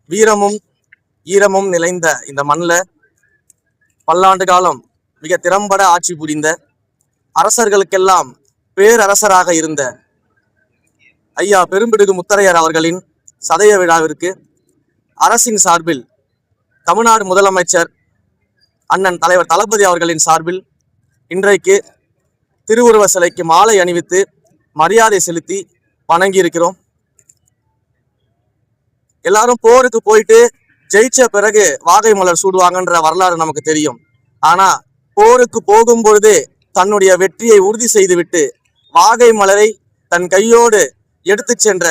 வீரமும் ஈரமும் நிறைந்த இந்த மண்ணில் பல்லாண்டு காலம் மிக திறம்பட ஆட்சி புரிந்த அரசர்களுக்கெல்லாம் பேரரசராக இருந்த ஐயா பெரும்பிடுகு முத்தரையர் அவர்களின் சதய விழாவிற்கு அரசின் சார்பில் தமிழ்நாடு முதலமைச்சர் அண்ணன் தலைவர் தளபதி அவர்களின் சார்பில் இன்றைக்கு திருவுருவ சிலைக்கு மாலை அணிவித்து மரியாதை செலுத்தி வணங்கி இருக்கிறோம். எல்லாரும் போருக்கு போயிட்டு ஜெயிச்ச பிறகு வாகை மலர் சூடுவாங்கன்ற வரலாறு நமக்கு தெரியும். ஆனா போருக்கு போகும் பொழுது தன்னுடைய வெற்றியை உறுதி செய்துவிட்டு வாகை மலரை தன் கையோடு எடுத்து சென்ற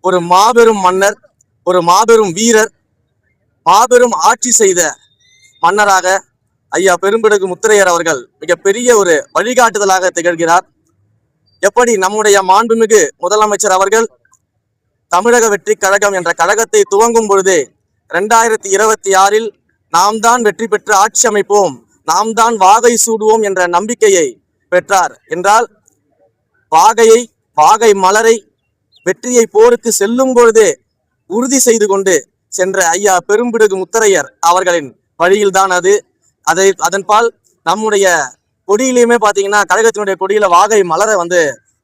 ஒரு மாபெரும் மன்னர், ஒரு மாபெரும் வீரர், மாபெரும் ஆட்சி செய்த மன்னராக ஐயா பெரும்பிடுகு முத்தரையர் அவர்கள் மிகப்பெரிய ஒரு வழிகாட்டுதலாக திகழ்கிறார். எப்படி நம்முடைய மாண்புமிகு முதலமைச்சர் அவர்கள் தமிழக வெற்றி கழகம் என்ற கழகத்தை துவங்கும் பொழுது 2026 நாம் தான் வெற்றி பெற்று ஆட்சி அமைப்போம், நாம் தான் வாகை சூடுவோம் என்ற நம்பிக்கையை பெற்றார் என்றால், வாகை மலரை வெற்றியை போருக்கு செல்லும் பொழுதே உறுதி செய்து கொண்டு சென்ற ஐயா பெரும்பிடுகு முத்தரையர் அவர்களின் வழியில்தான் அதன்பால் நம்முடைய கொடியிலையுமே பார்த்தீங்கன்னா கழகத்தினுடைய கொடியில வாகை மலரை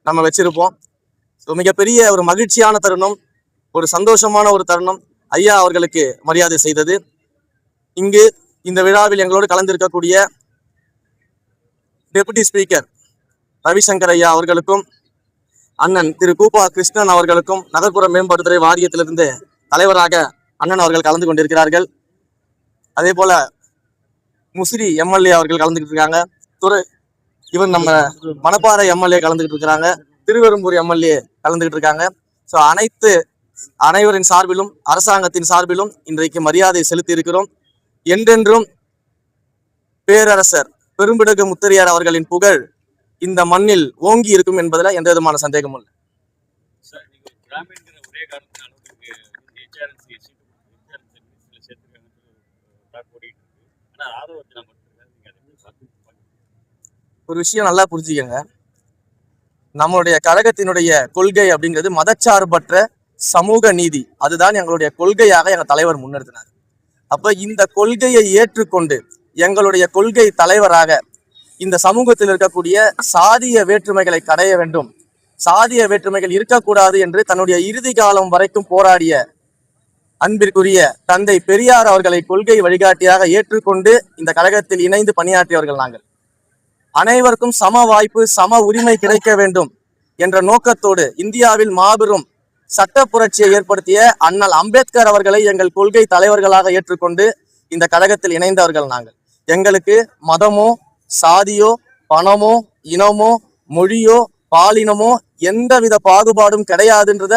நம்ம வச்சிருப்போம். மிகப்பெரிய ஒரு மகிழ்ச்சியான தருணம், ஒரு சந்தோஷமான ஒரு தருணம் ஐயா அவர்களுக்கு மரியாதை செய்தது. இங்கு இந்த விழாவில் எங்களோடு கலந்திருக்கக்கூடிய டெபுட்டி ஸ்பீக்கர் ரவிசங்கர் ஐயா அவர்களுக்கும், அண்ணன் திரு கூப்பா கிருஷ்ணன் அவர்களுக்கும், நகர்ப்புற மேம்பாட்டுத்துறை வாரியத்திலிருந்து தலைவராக அண்ணன் அவர்கள் கலந்து கொண்டிருக்கிறார்கள். அதே போல முசிறி எம்எல்ஏ அவர்கள் கலந்துக்கிட்டு இருக்காங்க. நம்ம மணப்பாறை எம்எல்ஏ கலந்துக்கிட்டு இருக்கிறாங்க. திருவெரும்பூர் எம்எல்ஏ கலந்துக்கிட்டு இருக்காங்க. ஸோ அனைவரின் சார்பிலும் அரசாங்கத்தின் சார்பிலும் இன்றைக்கு மரியாதை செலுத்தி இருக்கிறோம். என்றென்றும் பேரரசர் பெரும்பிடுகு முத்தரையர் அவர்களின் புகழ் இந்த மண்ணில் ஓங்கி இருக்கும் என்பதில் எந்த விதமான சந்தேகமும் இல்லை. ஒரு விஷயம் நல்லா புரிஞ்சுக்கங்க, நம்மளுடைய கழகத்தினுடைய கொள்கை அப்படிங்கிறது மதச்சார்பற்ற சமூக நீதி. அதுதான் எங்களுடைய கொள்கையாக எங்க தலைவர் முன்னெடுத்தினார். அப்ப இந்த கொள்கையை ஏற்றுக்கொண்டு எங்களுடைய கொள்கை தலைவராக இந்த சமூகத்தில் இருக்கக்கூடிய சாதிய வேற்றுமைகளை கடைய வேண்டும், சாதிய வேற்றுமைகள் இருக்கக்கூடாது என்று தன்னுடைய இறுதி காலம் வரைக்கும் போராடிய அன்பிற்குரிய தந்தை பெரியார் அவர்களை கொள்கை வழிகாட்டியாக ஏற்றுக்கொண்டு இந்த கழகத்தில் இணைந்து பணியாற்றியவர்கள் நாங்கள். அனைவருக்கும் சம வாய்ப்பு, சம உரிமை கிடைக்க வேண்டும் என்ற நோக்கத்தோடு இந்தியாவில் மாபெரும் சட்ட புரட்சியை ஏற்படுத்திய அண்ணல் அம்பேத்கர் அவர்களை எங்கள் கொள்கை தலைவர்களாக ஏற்றுக்கொண்டு இந்த கழகத்தில் இணைந்தவர்கள் நாங்கள். எங்களுக்கு மதமோ சாதியோ பணமோ இனமோ மொழியோ பாலினமோ எந்தவித பாகுபாடும் கிடையாதுன்றத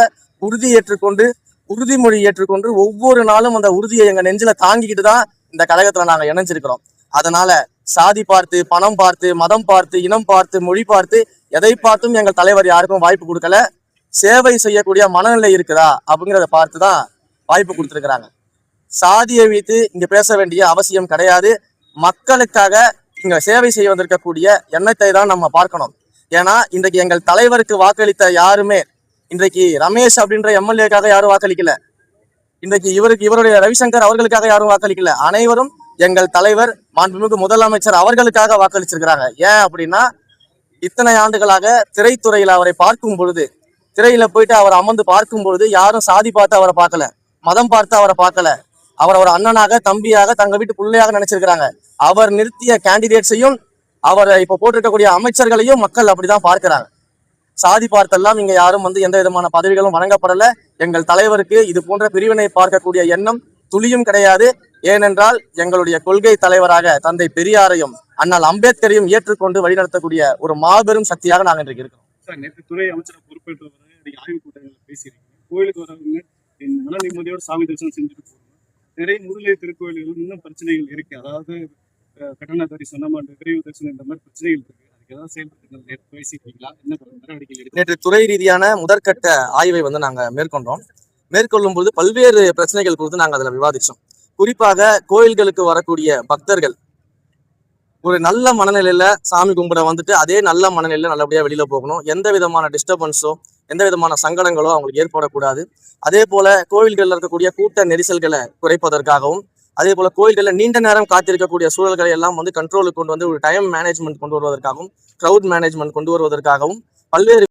உறுதிமொழி ஏற்றுக்கொண்டு ஒவ்வொரு நாளும் அந்த உறுதியை எங்க நெஞ்சில தாங்கிக்கிட்டு தான் இந்த கழகத்துல நாங்க இணைஞ்சிருக்கிறோம். அதனால சாதி பார்த்து, பணம் பார்த்து, மதம் பார்த்து, இனம் பார்த்து, மொழி பார்த்து, எதை பார்த்தும் எங்கள் தலைவர் யாருக்கும் வாய்ப்பு கொடுக்கல. சேவை செய்யக்கூடிய மனநிலை இருக்குதா அப்படிங்கிறத பார்த்துதான் வாய்ப்பு கொடுத்துருக்கிறாங்க. சாதியை வைத்து இங்க பேச வேண்டிய அவசியம் கிடையாது. மக்களுக்காக இங்க சேவை செய்ய வந்திருக்கக்கூடிய எண்ணத்தை தான் நம்ம பார்க்கணும். ஏன்னா இன்றைக்கு எங்கள் தலைவருக்கு வாக்களித்த யாருமே இன்றைக்கு ரமேஷ் அப்படின்ற எம்எல்ஏக்காக யாரும் வாக்களிக்கல, இன்றைக்கு இவருடைய ரவிசங்கர் அவர்களுக்காக யாரும் வாக்களிக்கல. அனைவரும் எங்கள் தலைவர் மாண்புமிகு முதலமைச்சர் அவர்களுக்காக வாக்களிச்சிருக்கிறாங்க. ஏன் அப்படின்னா, இத்தனை ஆண்டுகளாக திரைத்துறையில அவரை பார்க்கும் பொழுது, திரையில போயிட்டு அவர் அமர்ந்து பார்க்கும் பொழுது யாரும் சாதி பார்த்து அவரை பார்க்கல, மதம் பார்த்து அவரை பார்க்கல. அவர் ஒரு அண்ணனாக, தம்பியாக, தங்க வீட்டு பிள்ளையாக நினைச்சிருக்கிறாங்க. அவர் நிறுத்திய கேண்டிடேட்ஸையும், அவர் இப்ப போட்டிருக்கக்கூடிய அமைச்சர்களையும் மக்கள் அப்படிதான் பார்க்கிறாங்க. சாதி பார்த்தெல்லாம் இங்க யாரும் எந்த விதமான பதவிகளும் வழங்கப்படல. எங்கள் தலைவருக்கு இது போன்ற பிரிவினை பார்க்கக்கூடிய எண்ணம் துளியும் கிடையாது. ஏனென்றால் எங்களுடைய கொள்கை தலைவராக தந்தை பெரியாரையும் அண்ணல் அம்பேத்கரையும் ஏற்றுக்கொண்டு வழிநடத்தக்கூடிய ஒரு மாபெரும் சக்தியாக நாங்கள் இன்றைக்கு இருக்கிறோம். நேற்று துறை அமைச்சர் பொறுப்பேற்று ஆய்வுக் கூட்டங்கள் பேசியிருக்கீங்க. கோயிலுக்கு வரவங்க மன நிம்மதியோட சாமி தரிசனம் செஞ்சுட்டு போகணும். நிறைய முதலிய திருக்கோயில்கள் இன்னும் பிரச்சனைகள் இருக்கு. அதாவது கட்டண தரிசனம், விரைவு தரிசனம், இந்த மாதிரி பிரச்சனைகள் இருக்கு. அதுக்கு ஏதாவது செயல்பட்டு பேசியிருக்கீங்களா? என்ன நடவடிக்கைகள்? நேற்று துறை ரீதியான முதற்கட்ட ஆய்வை நாங்க மேற்கொள்ளும் போது பல்வேறு பிரச்சனைகள் குறித்து நாங்கள் அதில் விவாதிச்சோம். குறிப்பாக கோயில்களுக்கு வரக்கூடிய பக்தர்கள் ஒரு நல்ல மனநிலையில சாமி கும்பிட அதே நல்ல மனநிலையில நல்லபடியா வெளியில போகணும். எந்த விதமான டிஸ்டர்பன்ஸோ எந்த விதமான சங்கடங்களோ அவங்களுக்கு ஏற்படக்கூடாது. அதே போல கோவில்களில் இருக்கக்கூடிய கூட்ட நெரிசல்களை குறைப்பதற்காகவும், அதே போல கோயில்களில் நீண்ட நேரம் காத்திருக்கக்கூடிய சூழல்களை எல்லாம் வந்து கண்ட்ரோலுக்கு கொண்டு வந்து ஒரு டைம் மேனேஜ்மெண்ட் கொண்டு வருவதற்காகவும், க்ரௌட் மேனேஜ்மெண்ட் கொண்டு வருவதற்காகவும் பல்வேறு